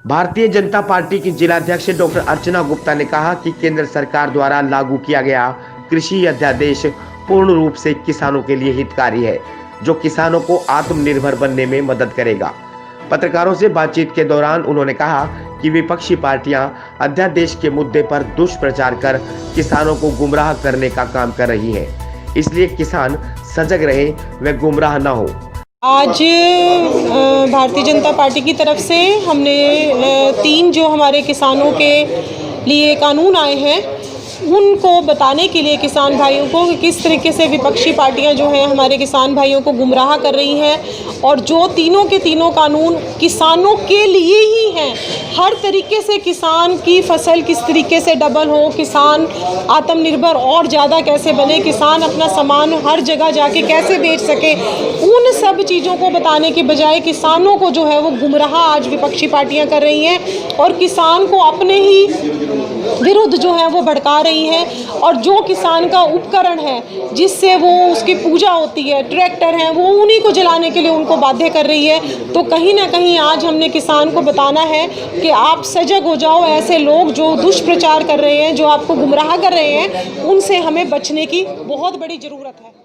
Bharatiya Janata party की जिलाध्यक्ष doctor अर्चना गुप्ता ने कहा कि केंद्र सरकार द्वारा लागू किया गया कृषि अध्यादेश पूर्ण रूप से किसानों के लिए हितकारी है, जो किसानों को आत्मनिर्भर बनने में मदद करेगा। पत्रकारों से बातचीत के दौरान उन्होंने कहा कि विपक्षी पार्टियां अध्यादेश के मुद्दे पर दुष्प्रचार कर किसानों को गुमराह करने का काम कर रही हैं, इसलिए किसान सजग रहे व गुमराह न हो। आज भारतीय जनता पार्टी की तरफ से हमने 3 जो हमारे किसानों के लिए कानून आए हैं उनको बताने के लिए किसान भाइयों को कि किस तरीके से विपक्षी पार्टियां जो हैं हमारे किसान भाइयों को गुमराह कर रही हैं, और जो तीनों के तीनों कानून किसानों के लिए ही हैं। हर तरीके से किसान की फसल किस तरीके से डबल हो, किसान आत्मनिर्भर और ज़्यादा कैसे बने, किसान अपना सामान हर जगह जाके कैसे बेच सके, उन सब चीज़ों को बताने के बजाय किसानों को जो है वो गुमराह आज विपक्षी पार्टियाँ कर रही हैं और किसान को अपने ही विरुद्ध जो है वो भड़का रही हैं। और जो किसान का उपकरण है जिससे वो उसकी पूजा होती है, ट्रैक्टर हैं, वो उन्हीं को जलाने के लिए उनको बाध्य कर रही है। तो कहीं ना कहीं आज हमने किसान को बताना है कि आप सजग हो जाओ, ऐसे लोग जो दुष्प्रचार कर रहे हैं, जो आपको गुमराह कर रहे हैं, उनसे हमें बचने की बहुत बड़ी ज़रूरत है।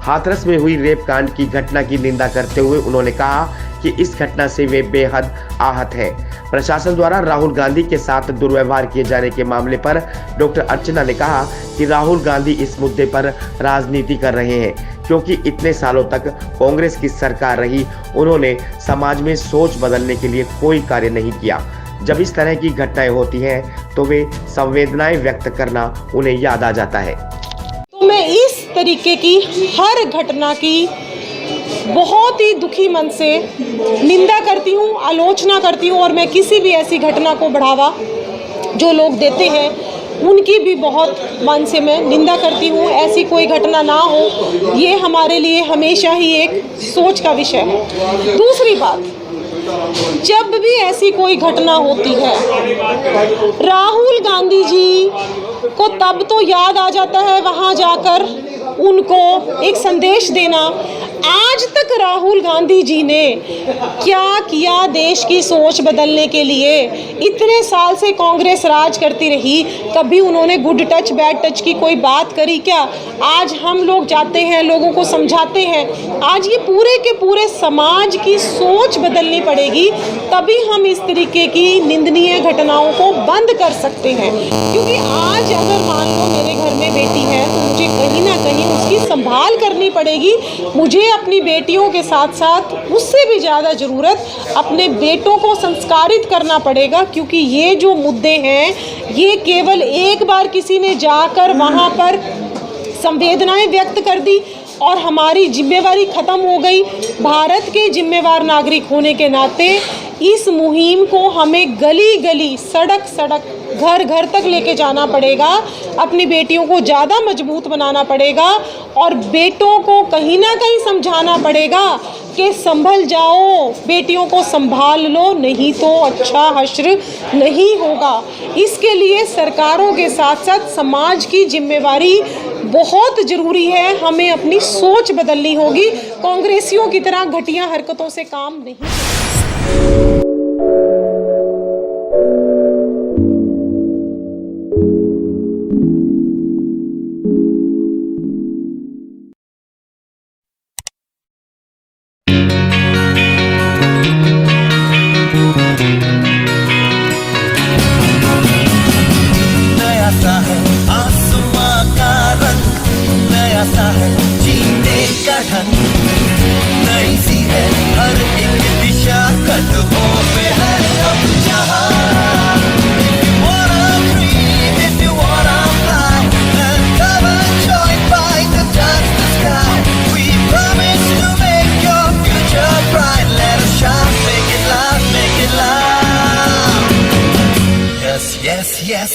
हाथरस में हुई रेप कांड की घटना की निंदा करते हुए उन्होंने कहा कि इस घटना से वे बेहद आहत है। प्रशासन द्वारा राहुल गांधी के साथ दुर्व्यवहार किए जाने के मामले पर डॉक्टर अर्चना ने कहा कि राहुल गांधी इस मुद्दे पर राजनीति कर रहे हैं, क्योंकि इतने सालों तक कांग्रेस की सरकार रही, उन्होंने समाज में सोच बदलने के लिए कोई कार्य नहीं किया। जब इस तरह की घटनाएं होती हैं तो वे संवेदनाएं व्यक्त करना उन्हें याद आ जाता है। तो मैं इस तरीके की हर घटना की बहुत ही दुखी मन से निंदा करती हूँ, आलोचना करती हूँ, और मैं किसी भी ऐसी घटना को बढ़ावा जो लोग देते हैं उनकी भी बहुत मन से मैं निंदा करती हूँ। ऐसी कोई घटना ना हो, ये हमारे लिए हमेशा ही एक सोच का विषय है। दूसरी बात, जब भी ऐसी कोई घटना होती है, राहुल गांधी जी को तब तो याद आ जाता है वहाँ जाकर उनको एक संदेश देना। आज तक राहुल गांधी जी ने क्या किया देश की सोच बदलने के लिए? इतने साल से कांग्रेस राज करती रही, कभी उन्होंने गुड टच बैड टच की कोई बात करी क्या? आज हम लोग जाते हैं, लोगों को समझाते हैं। आज ये पूरे के पूरे समाज की सोच बदलनी पड़ेगी, तभी हम इस तरीके की निंदनीय घटनाओं को बंद कर सकते हैं। क्योंकि आज अगर मान लो मेरे घर में बेटी है तो मुझे कहीं ना कहीं उसकी संभाल करनी पड़ेगी। मुझे अपनी बेटियों के साथ साथ उससे भी ज़्यादा ज़रूरत अपने बेटों को संस्कारित करना पड़ेगा, क्योंकि ये जो मुद्दे हैं ये केवल एक बार किसी ने जाकर वहाँ पर संवेदनाएं व्यक्त कर दी और हमारी जिम्मेवारी ख़त्म हो गई। भारत के जिम्मेवार नागरिक होने के नाते इस मुहिम को हमें गली गली, सड़क सड़क, घर घर तक लेके जाना पड़ेगा। अपनी बेटियों को ज़्यादा मजबूत बनाना पड़ेगा और बेटों को कहीं ना कहीं समझाना पड़ेगा कि संभल जाओ, बेटियों को संभाल लो, नहीं तो अच्छा हश्र नहीं होगा। इसके लिए सरकारों के साथ साथ समाज की जिम्मेवारी बहुत ज़रूरी है। हमें अपनी सोच बदलनी होगी, कांग्रेसियों की तरह घटिया हरकतों से काम नहीं। नई सी है हर एक दिशा, कदमों पे है अब जहां। If you wanna dream, if you wanna fly, and cover joined by the touch the sky. We promise to make your future bright. Let us shine, make it loud, make it loud. Yes, yes, yes.